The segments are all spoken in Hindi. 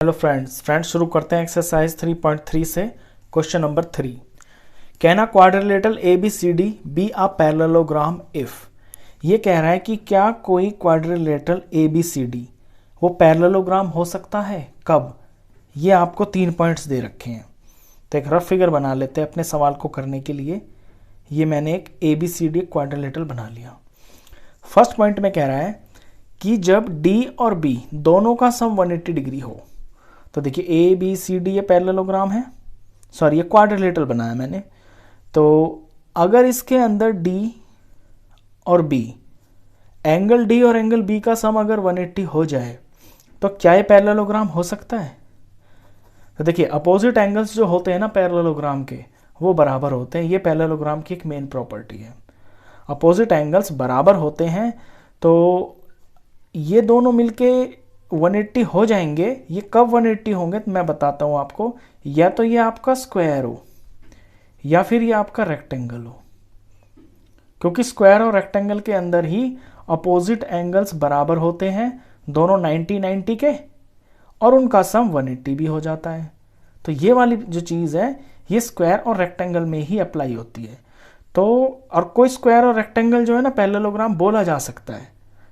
हेलो फ्रेंड्स शुरू करते हैं एक्सरसाइज 3.3 से। Question number 3, can a quadrilateral A B C D be a parallelogram if. ये कह रहा है कि क्या कोई quadrilateral A B C D वो पैरेललोग्राम हो सकता है, कब। ये आपको 3 पॉइंट्स दे रखे हैं, तो एक रफ फिगर बना लेते हैं अपने सवाल को करने के लिए। ये मैंने एक A B C D quadrilateral बना लिया। फर्स्ट पॉइंट में कह रहा है कि जब डी और बी दोनों का सम 180 डिग्री हो, तो देखिए ए बी सी डी ये पैरेललोग्राम है, सॉरी ये क्वाड्रिलेटरल बनाया मैंने। तो अगर इसके अंदर डी और बी, एंगल डी और एंगल बी का सम अगर 180 हो जाए तो क्या ये पैरेललोग्राम हो सकता है। तो देखिए अपोजिट एंगल्स जो होते हैं ना पैरेललोग्राम के, वो बराबर होते हैं। ये पैरेललोग्राम की एक मेन प्रॉपर्टी है, अपोजिट एंगल्स बराबर होते हैं। तो ये दोनों मिलके 180 हो जाएंगे। ये कब 180 होंगे तो मैं बताता हूँ आपको। या तो ये आपका स्क्वायर हो या फिर ये आपका रेक्टेंगल हो, क्योंकि स्क्वायर और रेक्टेंगल के अंदर ही अपोजिट एंगल्स बराबर होते हैं, दोनों 90-90 के, और उनका सम 180 भी हो जाता है। तो ये वाली जो चीज़ है ये स्क्वायर और रेक्टेंगल में ही अप्लाई होती है। तो और कोई स्क्वायर और रेक्टेंगल जो है ना पैरेललोग्राम बोला जा सकता है।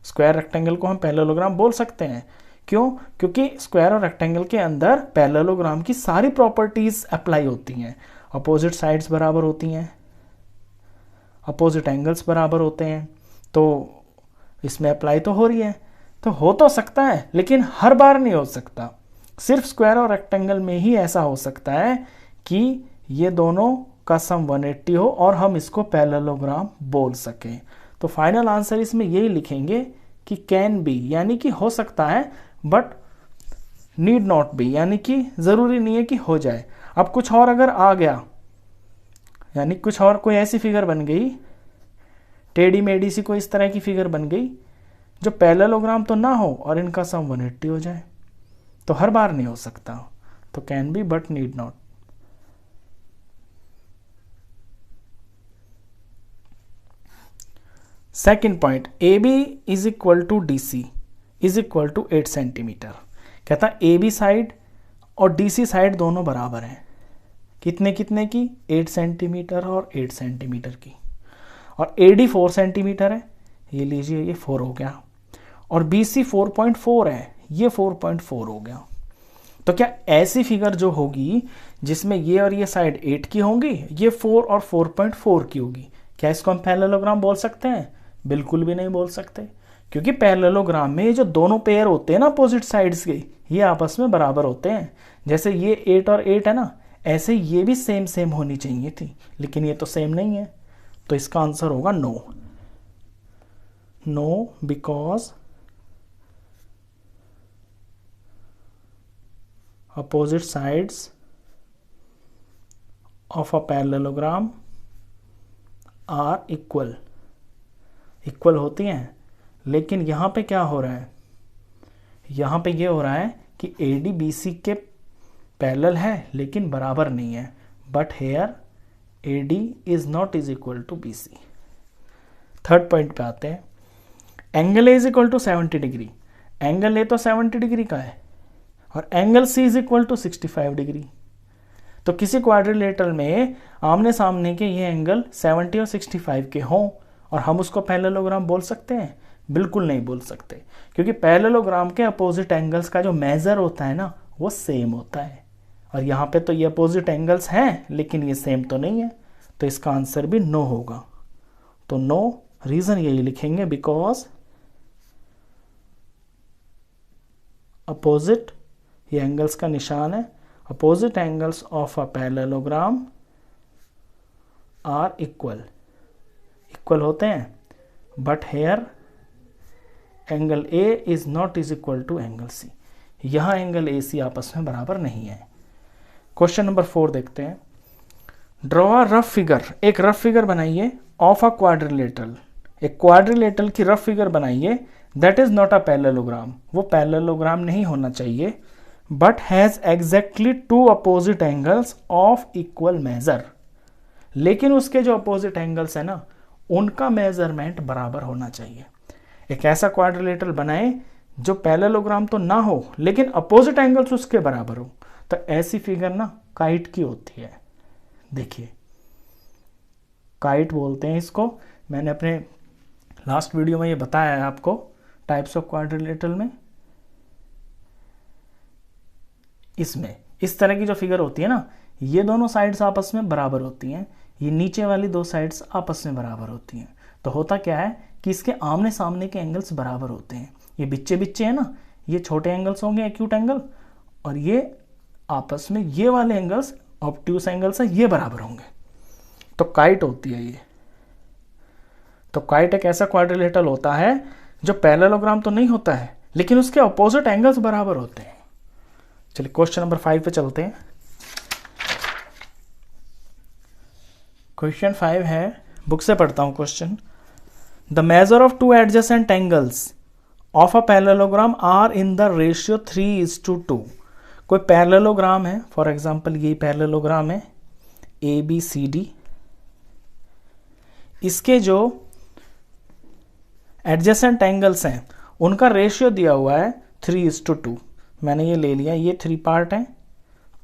स्क्वायर रेक्टेंगल को हम पैरेललोग्राम बोल सकते हैं। क्यों? क्योंकि स्क्वायर और रेक्टेंगल के अंदर पैरेललोग्राम की सारी प्रॉपर्टीज अप्लाई होती हैं। अपोजिट साइड्स बराबर होती हैं, अपोजिट एंगल्स बराबर होते हैं, तो इसमें अप्लाई तो हो रही है। तो हो तो सकता है लेकिन हर बार नहीं हो सकता। सिर्फ स्क्वायर और रेक्टेंगल में ही ऐसा हो सकता है कि ये दोनों का सम 180 हो और हम इसको पैरेललोग्राम बोल सकें। तो फाइनल आंसर इसमें यही लिखेंगे कि कैन बी, यानी कि हो सकता है, बट नीड नॉट बी, यानी कि ज़रूरी नहीं है कि हो जाए। अब कुछ और अगर आ गया, यानी कुछ और कोई ऐसी फिगर बन गई, टेढ़ी मेढ़ी सी कोई इस तरह की फिगर बन गई जो पैरेललोग्राम तो ना हो और इनका सम 180 हो जाए, तो हर बार नहीं हो सकता। तो can be but need not. Second point, A B is equal to D C is equal to 8 centimetre. कहता है ए बी साइड और डी सी साइड दोनों बराबर हैं। कितने कितने की? 8 सेंटीमीटर और 8 सेंटीमीटर की। और ए डी 4 सेंटीमीटर है, ये लीजिए ये 4 हो गया। और बी सी 4.4 है, ये 4.4 हो गया। तो क्या ऐसी फिगर जो होगी जिसमें ये और ये साइड 8 की होंगी, ये 4 और 4.4 की होगी, क्या इसको हम पैरेललोग्राम बोल सकते हैं? बिल्कुल भी नहीं बोल सकते, क्योंकि पैरेललोग्राम में जो दोनों पेयर होते हैं ना अपोजिट साइड्स के, ये आपस में बराबर होते हैं। जैसे ये 8 और 8 है ना, ऐसे ये भी सेम सेम होनी चाहिए थी, लेकिन ये तो सेम नहीं है। तो इसका आंसर होगा no. No because opposite sides of a parallelogram are equal. Equal होती हैं, लेकिन यहाँ पे क्या हो रहा है, यहाँ पे ये हो रहा है कि ए डी बी सी के पैरेलल है लेकिन बराबर नहीं है। But here A D is not is equal to B C. Third point पे आते हैं। Angle A is equal to 70 degree. Angle A तो 70 डिग्री का है और angle C is equal to 65 degree. तो किसी क्वाड्रिलेटरल में आमने सामने के ये एंगल 70 और 65 के हों और हम उसको पैरेललोग्राम बोल सकते हैं? बिल्कुल नहीं बोल सकते, क्योंकि पैरेललोग्राम के अपोजिट एंगल्स का जो मेजर होता है ना वो सेम होता है। और यहाँ पे तो ये अपोजिट एंगल्स हैं लेकिन ये सेम तो नहीं है, तो इसका आंसर भी नो होगा। तो नो, रीजन यही लिखेंगे बिकॉज अपोजिट, ये एंगल्स का निशान है, opposite angles of a parallelogram are equal होते हैं, but here angle A is not is equal to angle C। यहाँ एंगल ए सी आपस में बराबर नहीं है। क्वेश्चन नंबर 4 देखते हैं। ड्रॉ अ रफ फिगर, एक रफ फिगर बनाइए ऑफ अ क्वाड्रिलेटरल। एक क्वाड्रिलेटरल की रफ फिगर बनाइए, that is not a parallelogram, वो पैरेललोग्राम नहीं होना चाहिए, but has exactly two opposite angles of equal measure। लेकिन उसके जो opposite angles है ना, उनका मेजरमेंट बराबर होना चाहिए। एक ऐसा क्वाड्रिलेटरल बनाए जो पैरेललोग्राम तो ना हो लेकिन अपोजिट एंगल्स उसके बराबर हो, तो ऐसी फिगर ना काइट की होती है। देखिए काइट बोलते हैं इसको, मैंने अपने लास्ट वीडियो में ये बताया है आपको टाइप्स ऑफ क्वाड्रिलेटरल में। इसमें इस तरह की जो फिगर होती है ना, ये दोनों साइड्स आपस में बराबर होती हैं, ये नीचे वाली दो साइड्स आपस में बराबर होती हैं। तो होता क्या है कि इसके आमने सामने के एंगल्स बराबर होते हैं। ये बिच्चे बिच्चे है ना, ये छोटे एंगल्स होंगे एक्यूट एंगल, और ये आपस में ये वाले एंगल्स ऑब्ट्यूस एंगल्स हैं, ये बराबर होंगे। तो काइट होती है ये। तो काइट एक ऐसा क्वाड्रिलेटरल होता है जो पैरेललोग्राम तो नहीं होता है लेकिन उसके अपोजिट एंगल्स बराबर होते हैं। चलिए क्वेश्चन नंबर 5 पे चलते हैं। क्वेश्चन 5 है, बुक से पढ़ता हूं question. The measure of two adjacent angles of a parallelogram are in the ratio 3:2। कोई पैरेललोग्राम है, फॉर एग्जांपल ये पैरेललोग्राम है ABCD, इसके जो एडजेसेंट एंगल्स हैं उनका रेशियो दिया हुआ है 3:2। मैंने ये ले लिया, ये 3 पार्ट है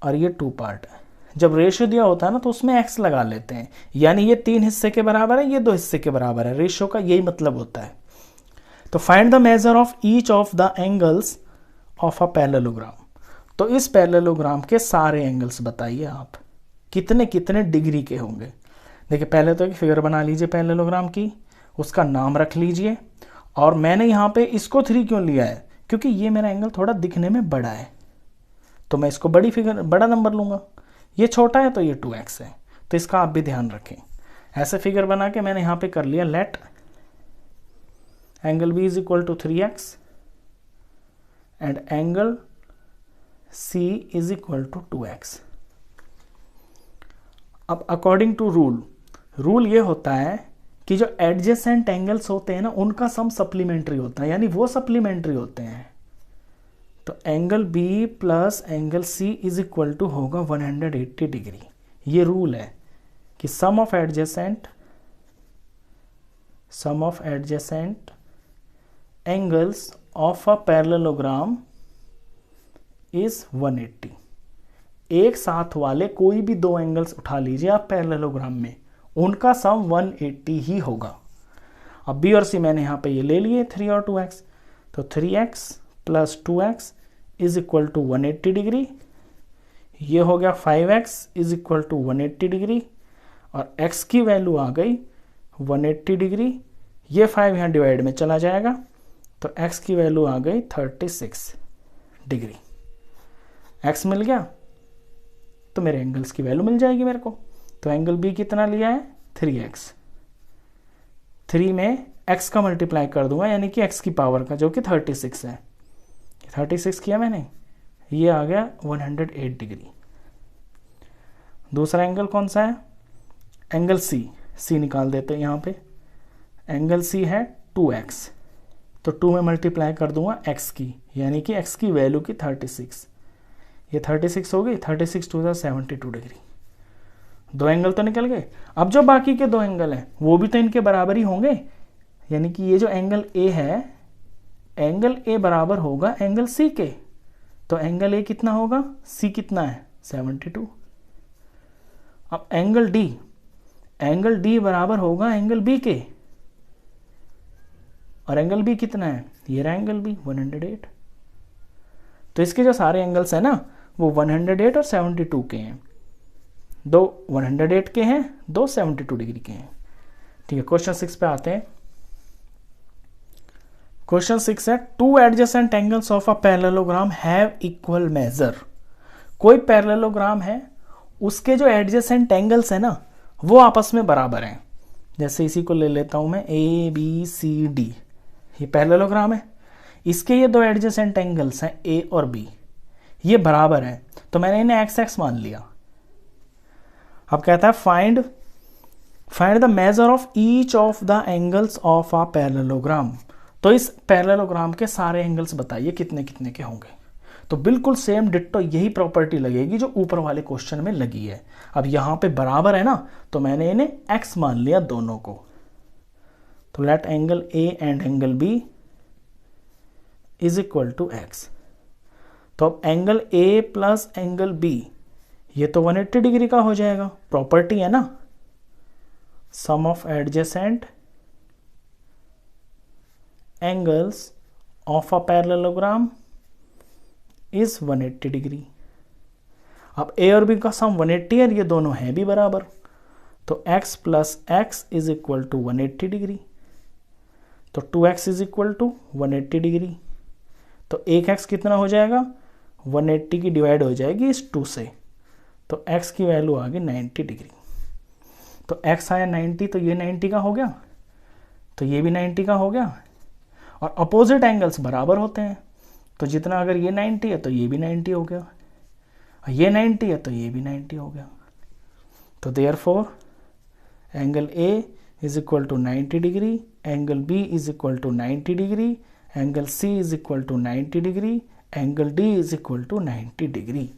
और ये 2 पार्ट है। जब रेशियो दिया होता है ना तो उसमें x लगा लेते हैं, यानी ये 3 हिस्से के बराबर है, ये 2 हिस्से के बराबर है। रेशियो का यही मतलब होता है। तो find the measure of each of the angles of a parallelogram. तो इस पैरेललोग्राम के सारे एंगल्स बताइए आप कितने कितने डिग्री के होंगे। देखिए पहले तो एक फिगर बना लीजिए पैरेललोग्राम की, उसका नाम रख लीजिए। और मैंने यहाँ पे इसको 3 क्यों लिया है, क्योंकि ये मेरा एंगल थोड़ा दिखने में बड़ा है, तो मैं इसको बड़ी फिगर बड़ा नंबर लूँगा। ये छोटा है तो ये 2x है, तो इसका आप भी ध्यान रखें। ऐसे फिगर बना के मैंने यहाँ पे कर लिया let angle B = 3x and angle C = 2x। अब अकॉर्डिंग टू रूल ये होता है कि जो एडजेसेंट एंगल्स होते हैं ना उनका सम सप्लीमेंट्री होता है, यानी वो सप्लीमेंट्री होते हैं। तो angle B plus angle C = होगा 180 डिग्री। ये रूल है कि sum of adjacent angles of a parallelogram is 180। एक साथ वाले कोई भी दो एंगल्स उठा लीजिए आप पैरेललोग्राम में, उनका सम 180 ही होगा। अब B और C मैंने यहाँ पे ये ले लिए 3 और 2x, तो 3x प्लस 2x = 180 डिग्री। ये हो गया 5x = 180 डिग्री, और x की वैल्यू आ गई 180 डिग्री। ये 5 यहाँ डिवाइड में चला जाएगा, तो x की वैल्यू आ गई 36 डिग्री। x मिल गया तो मेरे एंगल्स की वैल्यू मिल जाएगी मेरे को। तो एंगल B कितना लिया है 3x, 3 में x का मल्टीप्लाई कर दूंगा यानी कि x की पावर का, जो कि 36 है। 36 किया मैंने, ये आ गया 108 डिग्री। दूसरा एंगल कौन सा है, एंगल C निकाल देते हैं यहाँ पे। एंगल C है 2x, तो 2 में मल्टीप्लाई कर दूंगा x की, यानी कि x की वैल्यू की 36। ये 36 हो गई, 36 2 72 डिग्री। दो एंगल तो निकल गए। अब जो बाकी के दो एंगल हैं वो भी तो इनके बराबर ही होंगे, यानी कि ये जो एंगल A है, एंगल A बराबर होगा एंगल C के। तो एंगल A कितना होगा, C कितना है 72। अब एंगल D बराबर होगा एंगल B के, और एंगल B कितना है, ये रहा एंगल B 108। तो इसके जो सारे एंगल्स हैं ना वो 108 और 72 के हैं। दो 108 के हैं, दो 72 डिग्री के हैं। ठीक है, क्वेश्चन 6 पे आते हैं। क्वेश्चन 6 है, to adjacent angles of a parallelogram have equal major. कोई पैरेललोग्राम है, उसके जो एडजेसेंट एंगल्स है ना वो आपस में बराबर हैं। जैसे इसी को ले लेता हूं मैं ABCD, ये पैरेललोग्राम है, इसके ये दो एडजेसेंट एंगल्स हैं A और B, ये बराबर हैं, तो मैंने इन्हें x मान लिया। अब कहता है find the measure of each of the angles of a parallelogram. तो इस पैरेललोग्राम के सारे एंगल्स बताइए कितने कितने के होंगे। तो बिल्कुल सेम डिट्टो यही प्रॉपर्टी लगेगी जो ऊपर वाले क्वेश्चन में लगी है। अब यहां पे बराबर है ना, तो मैंने इन्हें x मान लिया दोनों को। तो let angle A and angle B is equal to x. तो अब angle A plus angle B ये तो 180 डिग्री का हो जाएगा, प्रॉपर्टी है ना, sum of adjacent angles of a parallelogram is 180 degree. अब ए और बी का सम 180 है, ये दोनों हैं भी बराबर, तो x plus x is equal to 180 degree. तो 2x is equal to 180 degree. तो एक x कितना हो जाएगा, 180 की डिवाइड हो जाएगी इस 2 से, तो x की वैल्यू आ गई 90 डिग्री। तो x आया 90, तो ये 90 का हो गया, तो ये भी 90 का हो गया। और अपोजिट एंगल्स बराबर होते हैं, तो जितना अगर ये 90 है तो ये भी 90 हो गया, ये 90 है तो ये भी 90 हो गया। तो therefore angle A is equal to 90 degree, angle B is equal to 90 degree, angle C is equal to 90 degree, angle D is equal to 90 degree.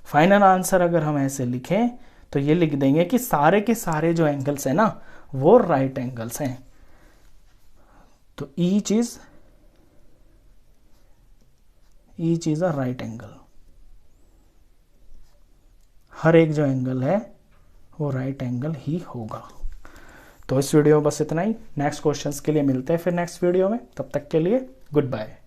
Final answer अगर हम ऐसे लिखें तो ये लिख देंगे कि सारे के सारे जो एंगल्स हैं ना वो राइट एंगल्स हैं। तो each is a right angle, हर एक जो एंगल है वो राइट एंगल ही होगा। तो इस वीडियो में बस इतना ही। नेक्स्ट क्वेश्चंस के लिए मिलते हैं फिर नेक्स्ट वीडियो में, तब तक के लिए गुड बाय।